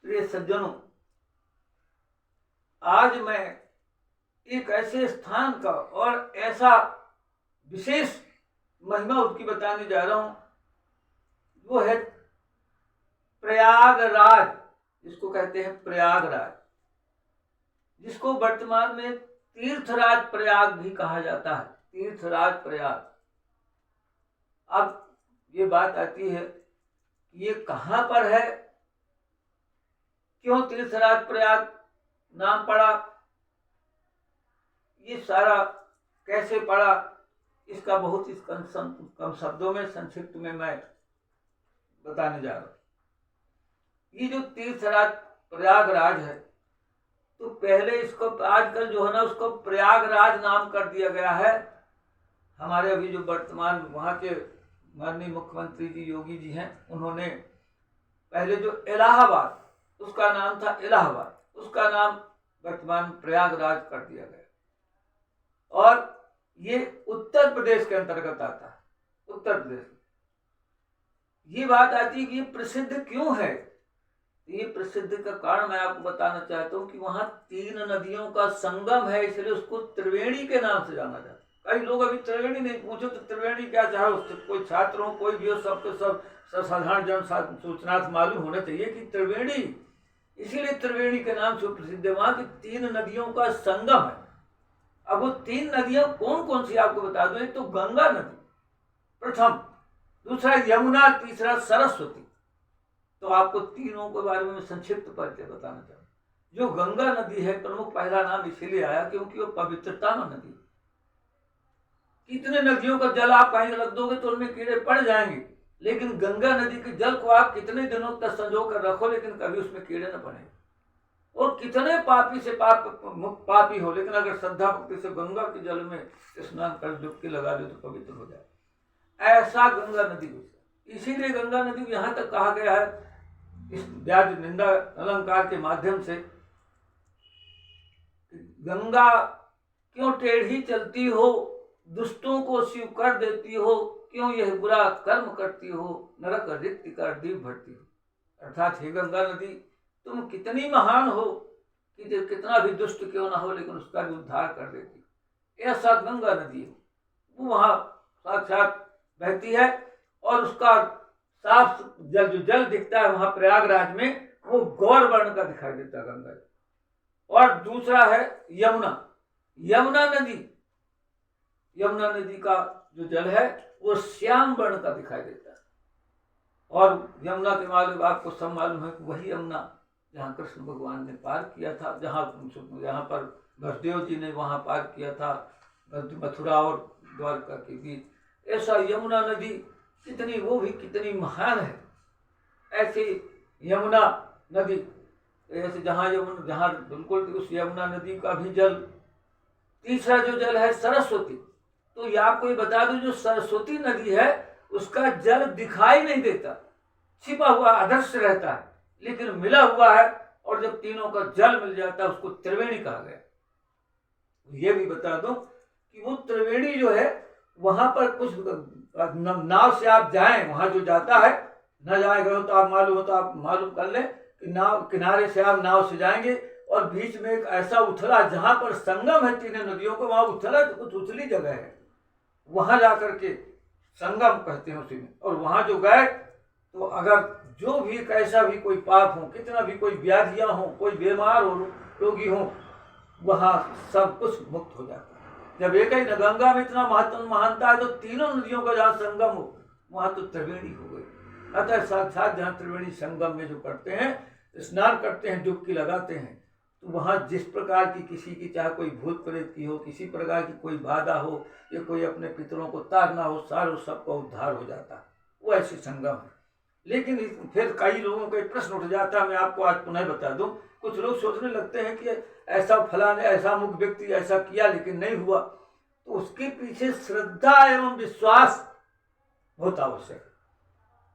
प्रिय सज्जनों, आज मैं एक ऐसे स्थान का और ऐसा विशेष महिमा उसकी बताने जा रहा हूं। वो है प्रयागराज, जिसको कहते हैं प्रयागराज, जिसको वर्तमान में तीर्थराज प्रयाग भी कहा जाता है। तीर्थराज प्रयाग। अब ये बात आती है कि ये कहां पर है, क्यों तीर्थराज प्रयाग नाम पड़ा, ये सारा कैसे पड़ा, इसका बहुत ही कम शब्दों में संक्षिप्त में मैं बताने जा रहा हूं। ये जो तीर्थराज प्रयागराज है, तो पहले इसको आजकल जो है ना उसको प्रयागराज नाम कर दिया गया है। हमारे अभी जो वर्तमान वहां के माननीय मुख्यमंत्री जी योगी जी हैं, उन्होंने पहले जो इलाहाबाद उसका नाम था इलाहाबाद, उसका नाम वर्तमान प्रयागराज कर दिया गया। और ये उत्तर प्रदेश के अंतर्गत आता है। उत्तर प्रदेश ये बात आती है कि ये प्रसिद्ध क्यों है। ये प्रसिद्ध का कारण मैं आपको बताना चाहता हूँ कि वहां 3 नदियों का संगम है, इसलिए उसको त्रिवेणी के नाम से जाना जाता है। कई लोग अभी त्रिवेणी नहीं पूछो तो त्रिवेणी क्या, चाहे उससे कोई छात्र हो कोई भी हो, सबके सब साधारण जन सूचना मालूम होना चाहिए कि त्रिवेणी, इसीलिए त्रिवेणी के नाम से प्रसिद्ध है। वहां की 3 नदियों का संगम है। अब वो 3 नदियां कौन कौन सी आपको बता दो। एक तो गंगा नदी प्रथम, दूसरा यमुना, तीसरा सरस्वती। तो आपको तीनों के बारे में संक्षिप्त परिचय बताना चाहूँ। जो गंगा नदी है, प्रमुख पहला नाम इसीलिए आया क्योंकि वो पवित्रता में नदी। कितने नदियों का जल आप कहीं रख दोगे तो उनमें कीड़े पड़ जाएंगे, लेकिन गंगा नदी के जल को आप कितने दिनों तक संजो कर रखो, लेकिन कभी उसमें कीड़े न पड़ेंगे। और कितने पापी से पापी हो, लेकिन अगर श्रद्धा भक्ति से गंगा के जल में स्नान कर डुबकी लगा दे तो पवित्र हो जाए। ऐसा गंगा नदी, इसीलिए गंगा नदी को यहां तक कहा गया है इस व्याज निंदा अलंकार के माध्यम से, गंगा क्यों टेढ़ी चलती हो, दुष्टों को शिव कर देती हो, क्यों यह बुरा कर्म करती हो, नरक रिक्ति कर दीप भरती हो। अर्थात हे गंगा नदी, तुम कितनी महान हो कि कितना भी दुष्ट क्यों ना हो, लेकिन उसका भी उद्धार कर देती। ऐसा गंगा नदी है, वो वहां साक्षात बहती है। और उसका साफ जल, जो जल दिखता है वहां प्रयागराज में, वो गौर वर्ण का दिखाई देता है गंगा जी। और दूसरा है यमुना। यमुना नदी का जो जल है वो श्याम वर्ण का दिखाई देता है। और यमुना के मालूम आपको सब मालूम है कि वही यमुना जहाँ कृष्ण भगवान ने पार किया था, जहाँ पर वसुदेव जी ने वहां पार किया था, मथुरा और द्वारका के बीच। ऐसा यमुना नदी कितनी, वो भी कितनी महान है। ऐसी यमुना नदी, ऐसे जहाँ बिल्कुल उस यमुना नदी का भी जल। तीसरा जो जल है सरस्वती। तो ये आपको ये बता दूं, जो सरस्वती नदी है उसका जल दिखाई नहीं देता, छिपा हुआ अदृश्य रहता है, लेकिन मिला हुआ है। और जब तीनों का जल मिल जाता है उसको त्रिवेणी कहा गया। ये भी बता दूं कि वो त्रिवेणी जो है, वहां पर कुछ नाव से आप जाएं, वहां जो जाता है, न जाए गए तो आप मालूम कर लें कि नाव किनारे से आप नाव से जाएंगे और बीच में एक ऐसा उथला, जहां पर संगम है 3 नदियों को, वहां उथला, कुछ उथली जगह है, वहां जाकर के संगम कहते हैं उसी में। और वहां जो गए तो अगर जो भी कैसा भी कोई पाप हो, कितना भी कोई व्याधियां हो, कोई बीमार हो, रोगी हो, वहां सब कुछ मुक्त हो जाता है। जब एक ही गंगा में इतना महानता है, तो 3 नदियों का जहाँ संगम हो वहां तो त्रिवेणी हो गई। अतः साक्षात जहाँ त्रिवेणी संगम में जो करते हैं, स्नान करते हैं, डुबकी लगाते हैं, तो वहां जिस प्रकार की किसी की, चाहे कोई भूत प्रेत की हो, किसी प्रकार की कोई बाधा हो, या कोई अपने पितरों को तारना हो, सारे सबका उद्धार हो जाता है। वो ऐसे संगम है। लेकिन फिर कई लोगों का प्रश्न उठ जाता है, मैं आपको आज पुनः बता दूं। कुछ लोग सोचने लगते हैं कि ऐसा फलाने, ऐसा मुख व्यक्ति ऐसा किया लेकिन नहीं हुआ, तो उसके पीछे श्रद्धा एवं विश्वास होता आवश्यक।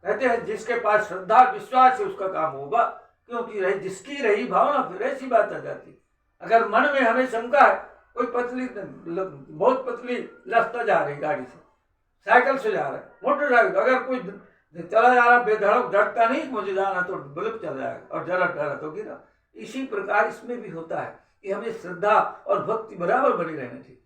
कहते हैं जिसके पास श्रद्धा विश्वास है उसका काम होगा, क्योंकि जिसकी रही भावना, फिर ऐसी बात आ जाती। अगर मन में हमें शंका है, कोई बहुत पतली रास्ता जा रही गाड़ी से, साइकिल से जा रहा है, मोटरसाइकिल, अगर कोई चला जा रहा बेधड़क, डरता नहीं, मुझे जाना तो बिल्कुल चला जाएगा, और जरा डरा तो गिरा। इसी प्रकार इसमें भी होता है कि हमें श्रद्धा और भक्ति बराबर बनी रहनी चाहिए।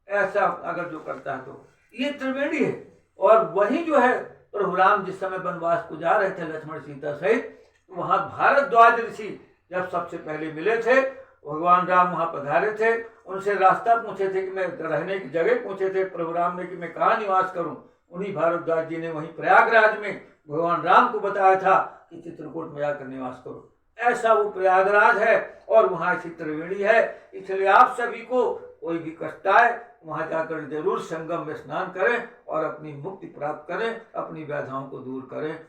ऐसा अगर जो करता है तो ये त्रिवेणी है। और वही जो है प्रभु राम जिस समय वनवास को जा रहे थे लक्ष्मण सीता सहित, वहां भारद्वाज ऋषि जब सबसे पहले मिले थे, भगवान राम वहां पधारे थे, उनसे रास्ता पूछे थे कि मैं रहने की जगह पूछे थे प्रभु राम ने कि मैं कहाँ निवास करूं। उन्हीं भारद्वाज जी ने वहीं प्रयागराज में भगवान राम को बताया था कि चित्रकूट में जाकर निवास करो। ऐसा वो प्रयागराज है और वहां ऐसी त्रिवेणी है। इसलिए आप सभी को कोई भी कष्ट आए वहां जाकर जरूर संगम में स्नान करें और अपनी मुक्ति प्राप्त करें, अपनी व्याधाओं को दूर करें।